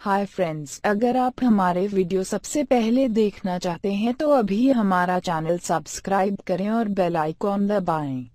Hi friends, अगर आप हमारे वीडियो सबसे पहले देखना चाहते हैं तो अभी हमारा चैनल सब्सक्राइब करें और बेल आइकॉन दबाएं।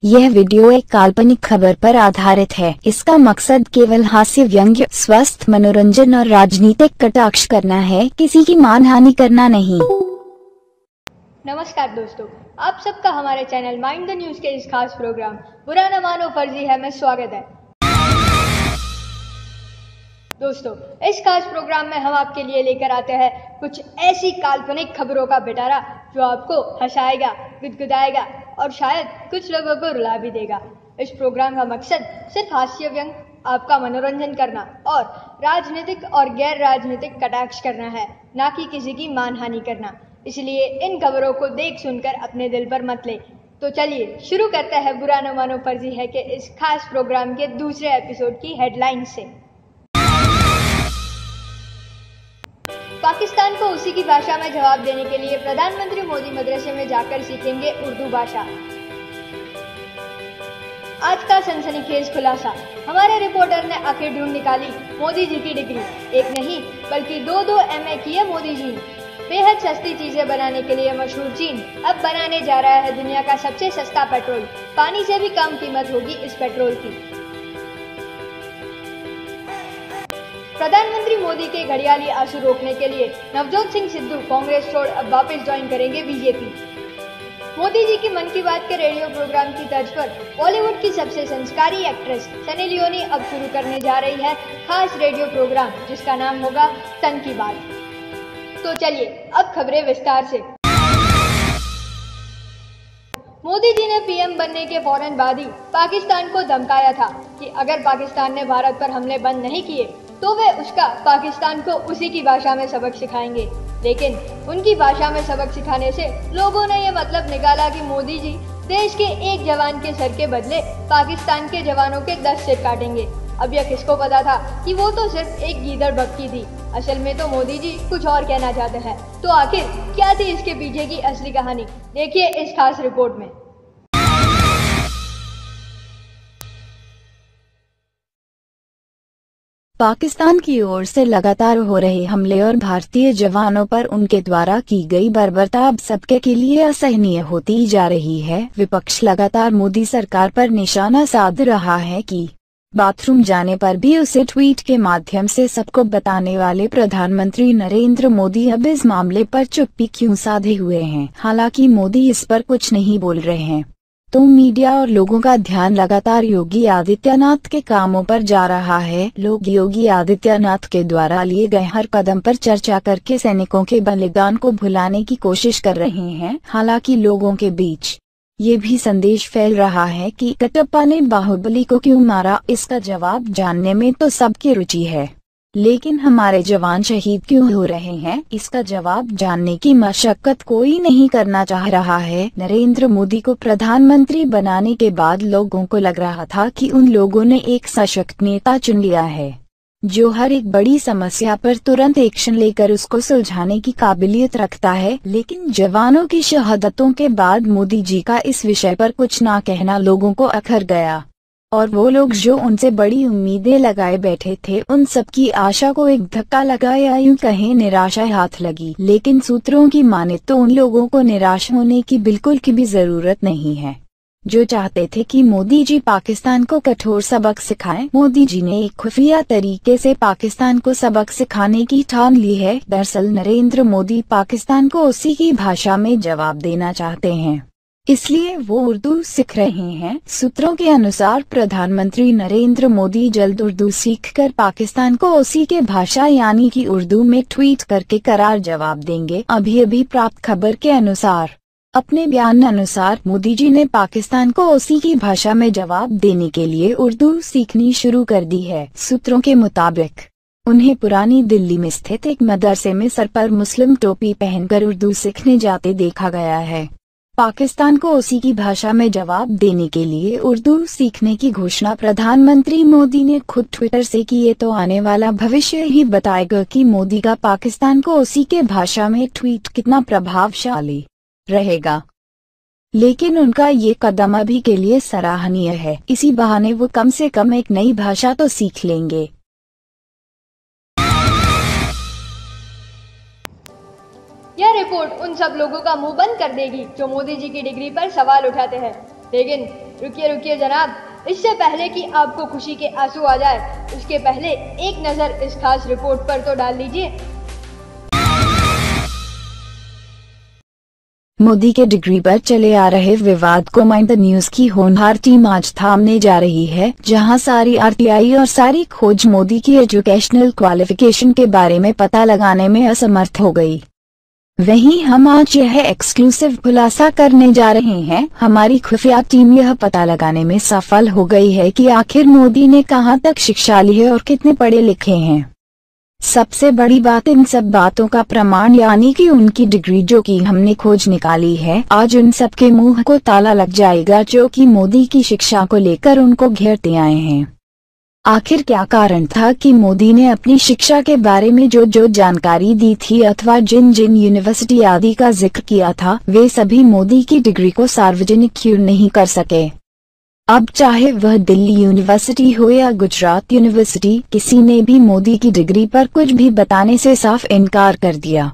यह वीडियो एक काल्पनिक खबर पर आधारित है। इसका मकसद केवल हास्य व्यंग्य, स्वस्थ मनोरंजन और राजनीतिक कटाक्ष करना है, किसी की मानहानि करना नहीं। नमस्कार दोस्तों, आप सबका हमारे चैनल माइंड द न्यूज के इस खास प्रोग्राम बुरा न मानो फर्जी है में स्वागत है। दोस्तों, इस खास प्रोग्राम में हम आपके लिए लेकर आते हैं कुछ ऐसी काल्पनिक खबरों का पिटारा जो आपको हंसाएगा, गुदगुदाएगा और शायद कुछ लोगों को रुला भी देगा। इस प्रोग्राम का मकसद सिर्फ हास्य व्यंग, आपका मनोरंजन करना और राजनीतिक और गैर राजनीतिक कटाक्ष करना है, ना कि किसी की मानहानि करना। इसलिए इन खबरों को देख सुनकर अपने दिल पर मत ले। तो चलिए शुरू करते हैं बुरा न मानो फर्जी है के इस खास प्रोग्राम के दूसरे एपिसोड की हेडलाइन से। पाकिस्तान को उसी की भाषा में जवाब देने के लिए प्रधानमंत्री मोदी मदरसे में जाकर सीखेंगे उर्दू भाषा। आज का सनसनीखेज खुलासा, हमारे रिपोर्टर ने आखिर ढूंढ निकाली मोदी जी की डिग्री। एक नहीं बल्कि दो MA की है मोदी जी ने। बेहद सस्ती चीजें बनाने के लिए मशहूर चीन अब बनाने जा रहा है दुनिया का सबसे सस्ता पेट्रोल। पानी से भी कम कीमत होगी इस पेट्रोल की। प्रधानमंत्री मोदी के घड़ियाली आंसू रोकने के लिए नवजोत सिंह सिद्धू कांग्रेस छोड़ अब वापस ज्वाइन करेंगे बीजेपी। मोदी जी की मन की बात के रेडियो प्रोग्राम की तर्ज पर बॉलीवुड की सबसे संस्कारी एक्ट्रेस सनी लियोनी अब शुरू करने जा रही है खास रेडियो प्रोग्राम, जिसका नाम होगा तन की बात। तो चलिए अब खबरें विस्तार से। मोदी जी ने पीएम बनने के फौरन बाद ही पाकिस्तान को धमकाया था कि अगर पाकिस्तान ने भारत पर हमले बंद नहीं किए तो वे उसका पाकिस्तान को उसी की भाषा में सबक सिखाएंगे। लेकिन उनकी भाषा में सबक सिखाने से लोगों ने ये मतलब निकाला कि मोदी जी देश के एक जवान के सर के बदले पाकिस्तान के जवानों के 10 सिर काटेंगे। अब यह किसको पता था कि वो तो सिर्फ एक गीदड़ भक्की थी। असल में तो मोदी जी कुछ और कहना चाहते हैं। तो आखिर क्या थी इसके पीछे की असली कहानी, देखिए इस खास रिपोर्ट में। पाकिस्तान की ओर से लगातार हो रहे हमले और भारतीय जवानों पर उनके द्वारा की गई बर्बरता अब सबके के लिए असहनीय होती जा रही है। विपक्ष लगातार मोदी सरकार पर निशाना साध रहा है कि बाथरूम जाने पर भी उसे ट्वीट के माध्यम से सबको बताने वाले प्रधानमंत्री नरेंद्र मोदी अब इस मामले पर चुप्पी क्यों साधे हुए हैं। हालांकि मोदी इस पर कुछ नहीं बोल रहे हैं, तो मीडिया और लोगों का ध्यान लगातार योगी आदित्यनाथ के कामों पर जा रहा है। लोग योगी आदित्यनाथ के द्वारा लिए गए हर कदम पर चर्चा करके सैनिकों के बलिदान को भुलाने की कोशिश कर रहे हैं। हालांकि लोगों के बीच ये भी संदेश फैल रहा है कि कटप्पा ने बाहुबली को क्यों मारा, इसका जवाब जानने में तो सबकी रुचि है, लेकिन हमारे जवान शहीद क्यों हो रहे हैं, इसका जवाब जानने की मशक्कत कोई नहीं करना चाह रहा है। नरेंद्र मोदी को प्रधानमंत्री बनाने के बाद लोगों को लग रहा था कि उन लोगों ने एक सशक्त नेता चुन लिया है जो हर एक बड़ी समस्या पर तुरंत एक्शन लेकर उसको सुलझाने की काबिलियत रखता है। लेकिन जवानों की शहादतों के बाद मोदी जी का इस विषय पर कुछ ना कहना लोगों को अखर गया, और वो लोग जो उनसे बड़ी उम्मीदें लगाए बैठे थे उन सबकी आशा को एक धक्का लगा या यूं कहें निराशा हाथ लगी। लेकिन सूत्रों की माने तो उन लोगों को निराश होने की बिल्कुल की भी जरूरत नहीं है जो चाहते थे कि मोदी जी पाकिस्तान को कठोर सबक सिखाएं। मोदी जी ने एक खुफिया तरीके से पाकिस्तान को सबक सिखाने की ठान ली है। दरअसल नरेंद्र मोदी पाकिस्तान को उसी की भाषा में जवाब देना चाहते हैं, इसलिए वो उर्दू सीख रहे हैं। सूत्रों के अनुसार प्रधानमंत्री नरेंद्र मोदी जल्द उर्दू सीखकर पाकिस्तान को उसी के भाषा यानी कि उर्दू में ट्वीट करके करार जवाब देंगे। अभी प्राप्त खबर के अनुसार अपने बयान अनुसार मोदी जी ने पाकिस्तान को उसी की भाषा में जवाब देने के लिए उर्दू सीखनी शुरू कर दी है। सूत्रों के मुताबिक उन्हें पुरानी दिल्ली में स्थित एक मदरसे में सर पर मुस्लिम टोपी पहनकर उर्दू सीखने जाते देखा गया है पाकिस्तान को उसी की भाषा में जवाब देने के लिए उर्दू सीखने की घोषणा प्रधानमंत्री मोदी ने खुद ट्विटर से की। ये तो आने वाला भविष्य ही बताएगा कि मोदी का पाकिस्तान को उसी के भाषा में ट्वीट कितना प्रभावशाली रहेगा। लेकिन उनका ये कदम अभी के लिए सराहनीय है। इसी बहाने वो कम से कम एक नई भाषा तो सीख लेंगे। यह रिपोर्ट उन सब लोगों का मुंह बंद कर देगी जो मोदी जी की डिग्री पर सवाल उठाते हैं। लेकिन रुकिए जनाब, इससे पहले कि आपको खुशी के आंसू आ जाए, उसके पहले एक नजर इस खास रिपोर्ट पर तो डाल लीजिए। मोदी के डिग्री पर चले आ रहे विवाद को माइंड द न्यूज की होनहार टीम आज थामने जा रही है, जहां सारी आरटीआई और सारी खोज मोदी की एजुकेशनल क्वालिफिकेशन के बारे में पता लगाने में असमर्थ हो गई। वहीं हम आज यह एक्सक्लूसिव खुलासा करने जा रहे हैं। हमारी खुफिया टीम यह पता लगाने में सफल हो गई है कि आखिर मोदी ने कहां तक शिक्षा ली है और कितने पढ़े लिखे हैं। सबसे बड़ी बात, इन सब बातों का प्रमाण यानी कि उनकी डिग्री जो कि हमने खोज निकाली है, आज उन सब के मुंह को ताला लग जाएगा जो कि मोदी की शिक्षा को लेकर उनको घेरते आए हैं। आखिर क्या कारण था कि मोदी ने अपनी शिक्षा के बारे में जो जानकारी दी थी अथवा जिन यूनिवर्सिटी आदि का जिक्र किया था, वे सभी मोदी की डिग्री को सार्वजनिक क्यों नहीं कर सके। अब चाहे वह दिल्ली यूनिवर्सिटी हो या गुजरात यूनिवर्सिटी, किसी ने भी मोदी की डिग्री पर कुछ भी बताने से साफ इनकार कर दिया।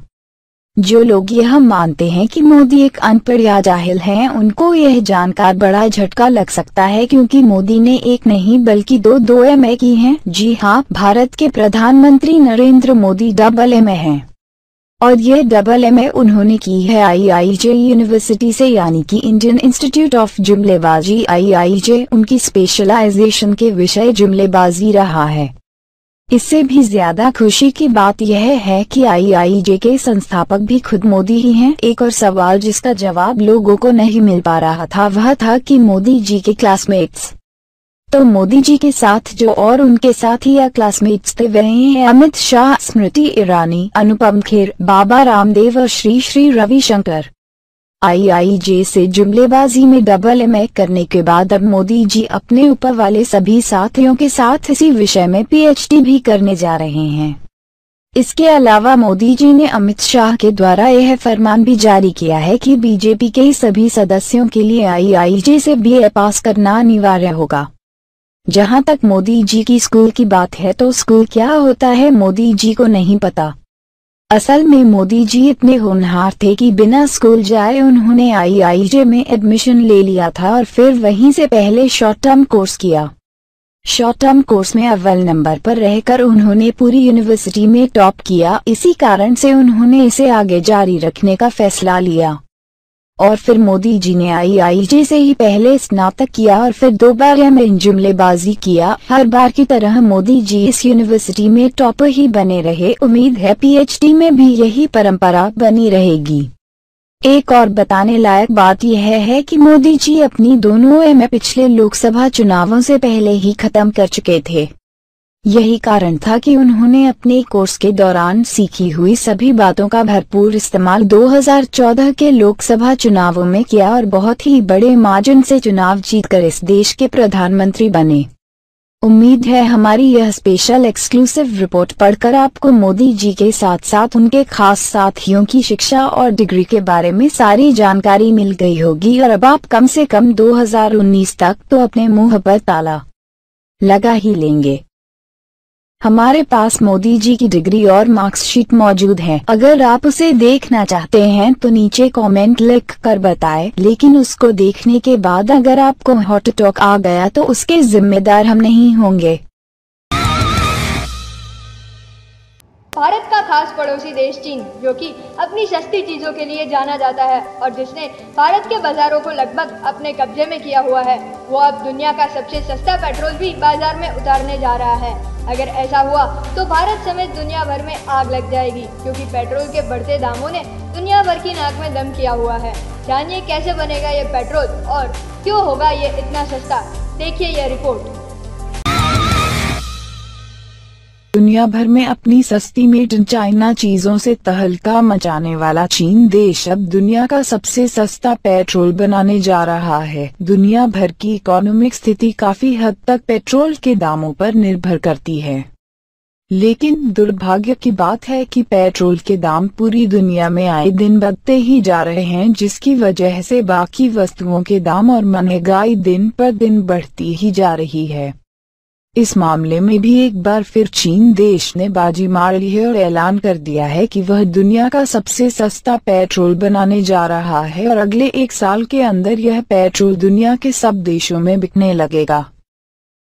जो लोग यह मानते हैं कि मोदी एक अनपढ़ या जाहिल हैं, उनको यह जानकर बड़ा झटका लग सकता है, क्योंकि मोदी ने एक नहीं बल्कि दो एमए की हैं। जी हाँ, भारत के प्रधानमंत्री नरेंद्र मोदी डबल एमए हैं और ये डबल एमए उन्होंने की है IIJ यूनिवर्सिटी से, यानी कि इंडियन इंस्टीट्यूट ऑफ जुमलेबाजी IIJ। उनकी स्पेशलाइजेशन के विषय जुमलेबाजी रहा है। इससे भी ज्यादा खुशी की बात यह है कि IIJ के संस्थापक भी खुद मोदी ही हैं। एक और सवाल जिसका जवाब लोगों को नहीं मिल पा रहा था वह था कि मोदी जी के क्लासमेट्स, तो मोदी जी के साथ जो और उनके साथ ही या क्लासमेट्स थे वह हैं अमित शाह, स्मृति ईरानी, अनुपम खेर, बाबा रामदेव और श्री रविशंकर। IIJ से जुमलेबाजी में डबल एमए करने के बाद अब मोदी जी अपने ऊपर वाले सभी साथियों के साथ इसी विषय में PhD भी करने जा रहे हैं। इसके अलावा मोदी जी ने अमित शाह के द्वारा यह फरमान भी जारी किया है कि बीजेपी के सभी सदस्यों के लिए IIJ से BA पास करना अनिवार्य होगा। जहां तक मोदी जी की स्कूल की बात है, तो स्कूल क्या होता है मोदी जी को नहीं पता। असल में मोदी जी इतने होनहार थे कि बिना स्कूल जाए उन्होंने IIJ में एडमिशन ले लिया था और फिर वहीं से पहले शॉर्ट टर्म कोर्स किया। शॉर्ट टर्म कोर्स में अव्वल नंबर पर रहकर उन्होंने पूरी यूनिवर्सिटी में टॉप किया। इसी कारण से उन्होंने इसे आगे जारी रखने का फैसला लिया और फिर मोदी जी ने IIJ से ही पहले स्नातक किया और फिर 2 बार में जुमलेबाजी किया। हर बार की तरह मोदी जी इस यूनिवर्सिटी में टॉपर ही बने रहे। उम्मीद है PhD में भी यही परंपरा बनी रहेगी। एक और बताने लायक बात यह है कि मोदी जी अपनी दोनों एमए पिछले लोकसभा चुनावों से पहले ही खत्म कर चुके थे। यही कारण था कि उन्होंने अपने कोर्स के दौरान सीखी हुई सभी बातों का भरपूर इस्तेमाल 2014 के लोकसभा चुनावों में किया और बहुत ही बड़े मार्जिन से चुनाव जीतकर इस देश के प्रधानमंत्री बने। उम्मीद है हमारी यह स्पेशल एक्सक्लूसिव रिपोर्ट पढ़कर आपको मोदी जी के साथ साथ उनके खास साथियों की शिक्षा और डिग्री के बारे में सारी जानकारी मिल गई होगी और अब आप कम से कम 2019 तक तो अपने मुंह पर ताला लगा ही लेंगे। हमारे पास मोदी जी की डिग्री और मार्क्सशीट मौजूद है। अगर आप उसे देखना चाहते हैं तो नीचे कमेंट लिख कर बताएं, लेकिन उसको देखने के बाद अगर आपको हॉट टॉक आ गया तो उसके जिम्मेदार हम नहीं होंगे। भारत का खास पड़ोसी देश चीन, जो कि अपनी सस्ती चीजों के लिए जाना जाता है और जिसने भारत के बाजारों को लगभग अपने कब्जे में किया हुआ है, वो अब दुनिया का सबसे सस्ता पेट्रोल भी बाजार में उतारने जा रहा है। अगर ऐसा हुआ तो भारत समेत दुनिया भर में आग लग जाएगी, क्योंकि पेट्रोल के बढ़ते दामों ने दुनिया भर की नाक में दम किया हुआ है। जानिए कैसे बनेगा ये पेट्रोल और क्यों होगा ये इतना सस्ता। देखिए यह रिपोर्ट। दुनिया भर में अपनी सस्ती मेड इन चाइना चीजों से तहलका मचाने वाला चीन देश अब दुनिया का सबसे सस्ता पेट्रोल बनाने जा रहा है। दुनिया भर की इकोनॉमिक स्थिति काफी हद तक पेट्रोल के दामों पर निर्भर करती है, लेकिन दुर्भाग्य की बात है कि पेट्रोल के दाम पूरी दुनिया में आए दिन बढ़ते ही जा रहे हैं, जिसकी वजह से बाकी वस्तुओं के दाम और महंगाई दिन पर दिन बढ़ती ही जा रही है। इस मामले में भी एक बार फिर चीन देश ने बाजी मार ली है और ऐलान कर दिया है कि वह दुनिया का सबसे सस्ता पेट्रोल बनाने जा रहा है और अगले 1 साल के अंदर यह पेट्रोल दुनिया के सब देशों में बिकने लगेगा।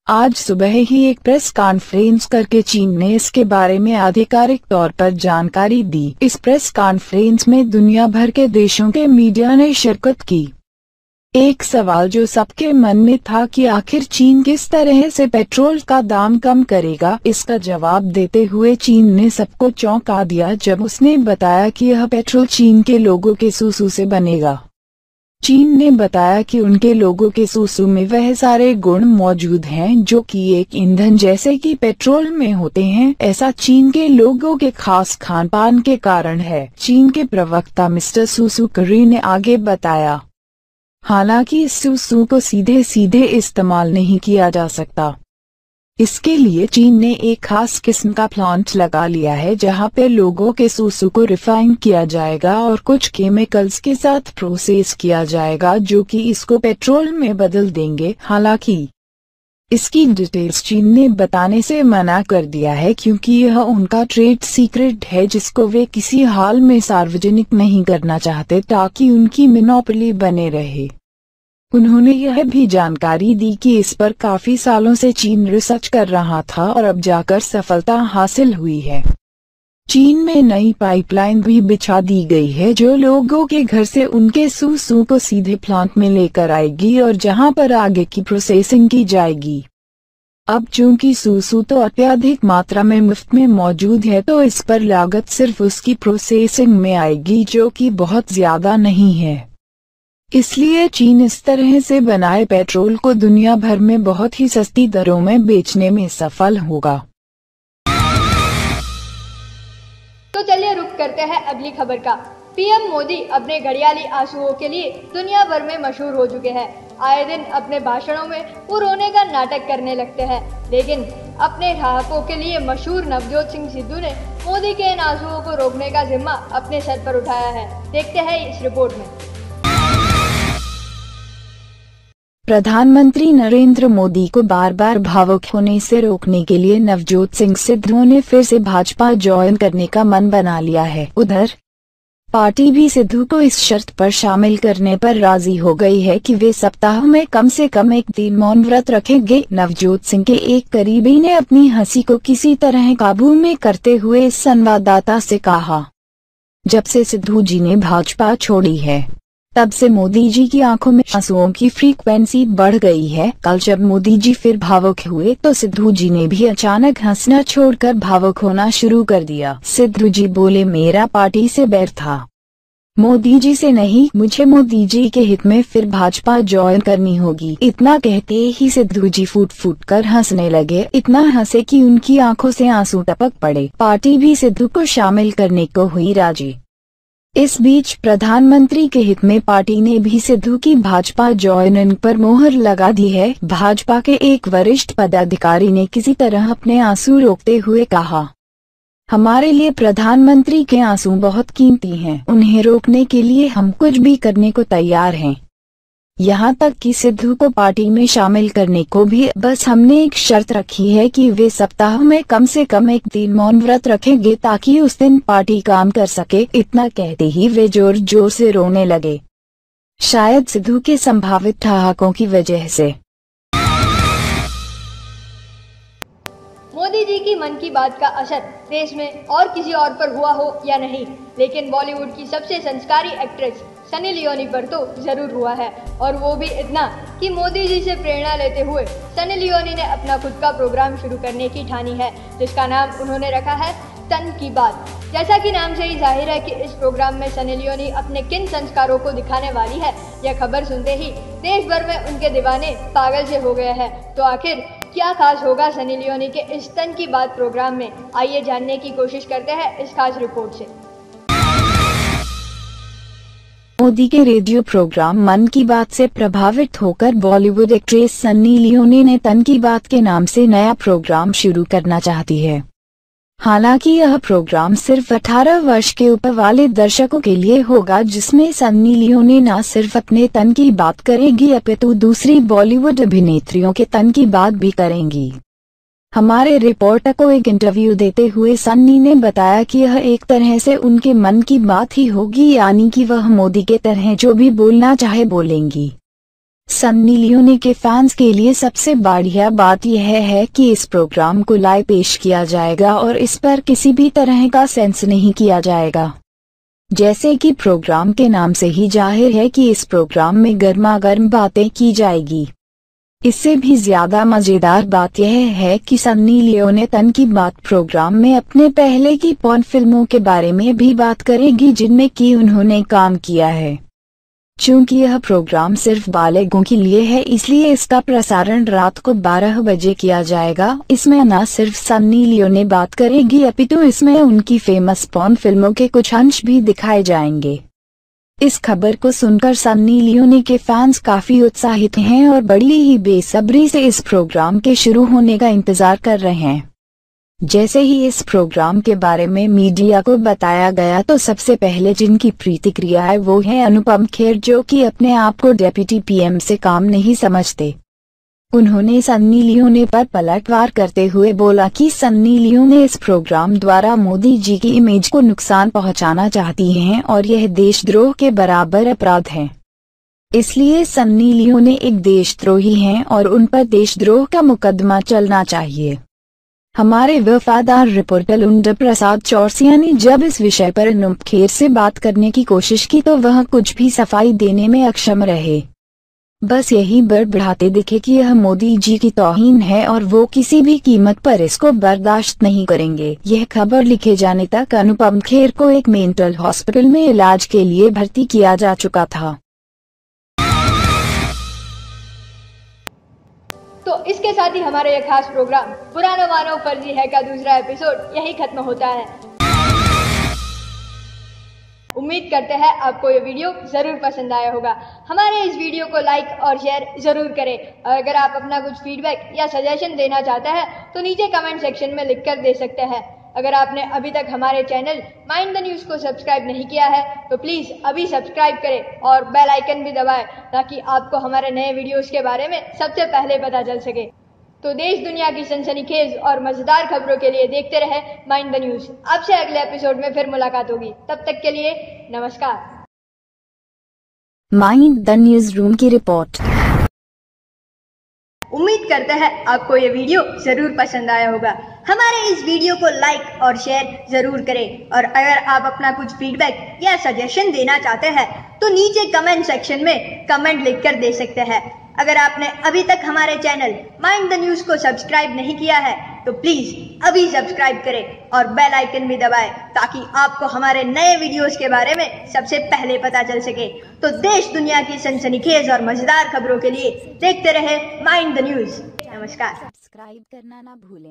आज सुबह ही एक प्रेस कॉन्फ्रेंस करके चीन ने इसके बारे में आधिकारिक तौर पर जानकारी दी। इस प्रेस कॉन्फ्रेंस में दुनिया भर के देशों के मीडिया ने शिरकत की। एक सवाल जो सबके मन में था कि आखिर चीन किस तरह से पेट्रोल का दाम कम करेगा, इसका जवाब देते हुए चीन ने सबको चौंका दिया जब उसने बताया कि यह पेट्रोल चीन के लोगों के सूसू से बनेगा। चीन ने बताया कि उनके लोगों के सूसू में वह सारे गुण मौजूद हैं जो कि एक ईंधन जैसे कि पेट्रोल में होते हैं। ऐसा चीन के लोगों के खास खान पान के कारण है, चीन के प्रवक्ता मिस्टर सुसु करी ने आगे बताया। हालांकि इस सूसू को सीधे सीधे इस्तेमाल नहीं किया जा सकता। इसके लिए चीन ने एक खास किस्म का प्लांट लगा लिया है जहां पे लोगों के सूसू को रिफाइन किया जाएगा और कुछ केमिकल्स के साथ प्रोसेस किया जाएगा जो कि इसको पेट्रोल में बदल देंगे। हालांकि इसकी डिटेल्स चीन ने बताने से मना कर दिया है क्योंकि यह उनका ट्रेड सीक्रेट है जिसको वे किसी हाल में सार्वजनिक नहीं करना चाहते ताकि उनकी मोनोपोली बने रहे। उन्होंने यह भी जानकारी दी कि इस पर काफी सालों से चीन रिसर्च कर रहा था और अब जाकर सफलता हासिल हुई है। चीन में नई पाइपलाइन भी बिछा दी गई है जो लोगों के घर से उनके सूसू को सीधे प्लांट में लेकर आएगी और जहां पर आगे की प्रोसेसिंग की जाएगी। अब चूंकि सूसू तो अत्यधिक मात्रा में मुफ्त में मौजूद है तो इस पर लागत सिर्फ उसकी प्रोसेसिंग में आएगी जो कि बहुत ज्यादा नहीं है। इसलिए चीन इस तरह से बनाए पेट्रोल को दुनिया भर में बहुत ही सस्ती दरों में बेचने में सफल होगा। तो चलिए रुक करते हैं अगली खबर का। पीएम मोदी अपने घड़ियाली आंसुओं के लिए दुनिया भर में मशहूर हो चुके हैं। आए दिन अपने भाषणों में वो रोने का नाटक करने लगते हैं, लेकिन अपने ग्राहकों के लिए मशहूर नवजोत सिंह सिद्धू ने मोदी के इन आंसुओं को रोकने का जिम्मा अपने सर पर उठाया है। देखते हैं इस रिपोर्ट में। प्रधानमंत्री नरेंद्र मोदी को बार बार भावुक होने से रोकने के लिए नवजोत सिंह सिद्धू ने फिर से भाजपा ज्वाइन करने का मन बना लिया है। उधर पार्टी भी सिद्धू को इस शर्त पर शामिल करने पर राजी हो गई है कि वे सप्ताह में कम से कम 1 दिन मौन व्रत रखेंगे। नवजोत सिंह के एक करीबी ने अपनी हंसी को किसी तरह काबू में करते हुए इस संवाददाता से कहा, जब से सिद्धू जी ने भाजपा छोड़ी है तब से मोदी जी की आंखों में आंसुओं की फ्रीक्वेंसी बढ़ गई है। कल जब मोदी जी फिर भावुक हुए तो सिद्धू जी ने भी अचानक हंसना छोड़कर भावुक होना शुरू कर दिया। सिद्धू जी बोले, मेरा पार्टी से बैर था, मोदी जी से नहीं। मुझे मोदी जी के हित में फिर भाजपा ज्वाइन करनी होगी। इतना कहते ही सिद्धू जी फूट फूट कर हंसने लगे। इतना हंसे कि उनकी आंखों से आंसू टपक पड़े। पार्टी भी सिद्धू को शामिल करने को हुई राजी। इस बीच प्रधानमंत्री के हित में पार्टी ने भी सिद्धू की भाजपा ज्वाइनिंग पर मोहर लगा दी है। भाजपा के एक वरिष्ठ पदाधिकारी ने किसी तरह अपने आंसू रोकते हुए कहा, हमारे लिए प्रधानमंत्री के आंसू बहुत कीमती हैं, उन्हें रोकने के लिए हम कुछ भी करने को तैयार हैं। यहाँ तक कि सिद्धू को पार्टी में शामिल करने को भी बस हमने एक शर्त रखी है कि वे सप्ताह में कम से कम 1 दिन मौन व्रत रखेंगे ताकि उस दिन पार्टी काम कर सके। इतना कहते ही वे जोर जोर से रोने लगे, शायद सिद्धू के संभावित ठहाकों की वजह से। मोदी जी की मन की बात का असर देश में और किसी और पर हुआ हो या नहीं, लेकिन बॉलीवुड की सबसे संस्कारी एक्ट्रेस सनी लियोनी पर तो जरूर हुआ है, और वो भी इतना कि मोदी जी से प्रेरणा लेते हुए सनी लियोनी ने अपना खुद का प्रोग्राम शुरू करने की ठानी है, जिसका नाम उन्होंने रखा है तन की बात। जैसा कि नाम से ही जाहिर है कि इस प्रोग्राम में सनी लियोनी अपने किन संस्कारों को दिखाने वाली है। यह खबर सुनते ही देश भर में उनके दीवाने पागल से हो गए हैं। तो आखिर क्या खास होगा सनी लियोनी के इस तन की बात प्रोग्राम में, आइए जानने की कोशिश करते हैं इस खास रिपोर्ट से। मोदी के रेडियो प्रोग्राम मन की बात से प्रभावित होकर बॉलीवुड एक्ट्रेस सन्नी लियोनी ने तन की बात के नाम से नया प्रोग्राम शुरू करना चाहती है। हालांकि यह प्रोग्राम सिर्फ 18 वर्ष के ऊपर वाले दर्शकों के लिए होगा, जिसमें सन्नी लियोनी न सिर्फ अपने तन की बात करेगी अपितु दूसरी बॉलीवुड अभिनेत्रियों के तन की बात भी करेंगी। हमारे रिपोर्टर को एक इंटरव्यू देते हुए सन्नी ने बताया कि यह एक तरह से उनके मन की बात ही होगी, यानी कि वह मोदी के तरह जो भी बोलना चाहे बोलेंगी। सन्नी लियोनी के फैंस के लिए सबसे बढ़िया बात यह है कि इस प्रोग्राम को लाइव पेश किया जाएगा और इस पर किसी भी तरह का सेंस नहीं किया जाएगा। जैसे कि प्रोग्राम के नाम से ही जाहिर है कि इस प्रोग्राम में गर्मा गर्म बातें की जाएगी। इससे भी ज्यादा मजेदार बात यह है कि सन्नी लियोनी तन की बात प्रोग्राम में अपने पहले की पॉर्न फिल्मों के बारे में भी बात करेगी जिनमें कि उन्होंने काम किया है। चूंकि यह प्रोग्राम सिर्फ बालिगों के लिए है, इसलिए इसका प्रसारण रात को 12 बजे किया जाएगा। इसमें न सिर्फ सन्नी लियोनी बात करेगी अपितु इसमें उनकी फेमस पॉर्न फिल्मों के कुछ अंश भी दिखाए जाएंगे। इस खबर को सुनकर सन्नी लियोनी के फैंस काफी उत्साहित हैं और बड़ी ही बेसब्री से इस प्रोग्राम के शुरू होने का इंतजार कर रहे हैं। जैसे ही इस प्रोग्राम के बारे में मीडिया को बताया गया तो सबसे पहले जिनकी प्रतिक्रिया है वो है अनुपम खेर, जो कि अपने आप को डेप्यूटी पीएम से काम नहीं समझते। उन्होंने सन्नी लियोनी पर पलटवार करते हुए बोला कि सन्नी लियोनी इस प्रोग्राम द्वारा मोदी जी की इमेज को नुकसान पहुंचाना चाहती हैं और यह देशद्रोह के बराबर अपराध है। इसलिए सन्नी लियोनी एक देशद्रोही हैं और उन पर देशद्रोह का मुकदमा चलना चाहिए। हमारे वफादार रिपोर्टर लुंडा प्रसाद चौरसिया ने जब इस विषय पर अनुपम खेर से बात करने की कोशिश की तो वह कुछ भी सफाई देने में अक्षम रहे। बस यही बड़बड़ाते दिखे कि यह मोदी जी की तौहीन है और वो किसी भी कीमत पर इसको बर्दाश्त नहीं करेंगे। यह खबर लिखे जाने तक अनुपम खेर को एक मेंटल हॉस्पिटल में इलाज के लिए भर्ती किया जा चुका था। तो इसके साथ ही हमारा यह खास प्रोग्राम पुराना मानो फर्जी है का दूसरा एपिसोड यही खत्म होता है। उम्मीद करते हैं आपको ये वीडियो जरूर पसंद आया होगा। हमारे इस वीडियो को लाइक और शेयर जरूर करें और अगर आप अपना कुछ फीडबैक या सजेशन देना चाहते हैं तो नीचे कमेंट सेक्शन में लिखकर दे सकते हैं। अगर आपने अभी तक हमारे चैनल माइंड द न्यूज़ को सब्सक्राइब नहीं किया है तो प्लीज़ अभी सब्सक्राइब करें और बेल आइकन भी दबाएं ताकि आपको हमारे नए वीडियोस के बारे में सबसे पहले पता चल सके। तो देश दुनिया की सनसनीखेज और मजेदार खबरों के लिए देखते रहे माइंड द न्यूज़। आपसे अगले एपिसोड में फिर मुलाकात होगी, तब तक के लिए नमस्कार। माइंड द न्यूज रूम की रिपोर्ट। उम्मीद करते हैं आपको ये वीडियो जरूर पसंद आया होगा। हमारे इस वीडियो को लाइक और शेयर जरूर करें और अगर आप अपना कुछ फीडबैक या सजेशन देना चाहते हैं तो नीचे कमेंट सेक्शन में कमेंट लिखकर दे सकते हैं। अगर आपने अभी तक हमारे चैनल माइंड द न्यूज़ को सब्सक्राइब नहीं किया है तो प्लीज अभी सब्सक्राइब करें और बेल आइकन भी दबाएं ताकि आपको हमारे नए वीडियोस के बारे में सबसे पहले पता चल सके। तो देश दुनिया की सनसनीखेज और मजेदार खबरों के लिए देखते रहे माइंड द न्यूज़। नमस्कार। सब्सक्राइब करना ना भूलें।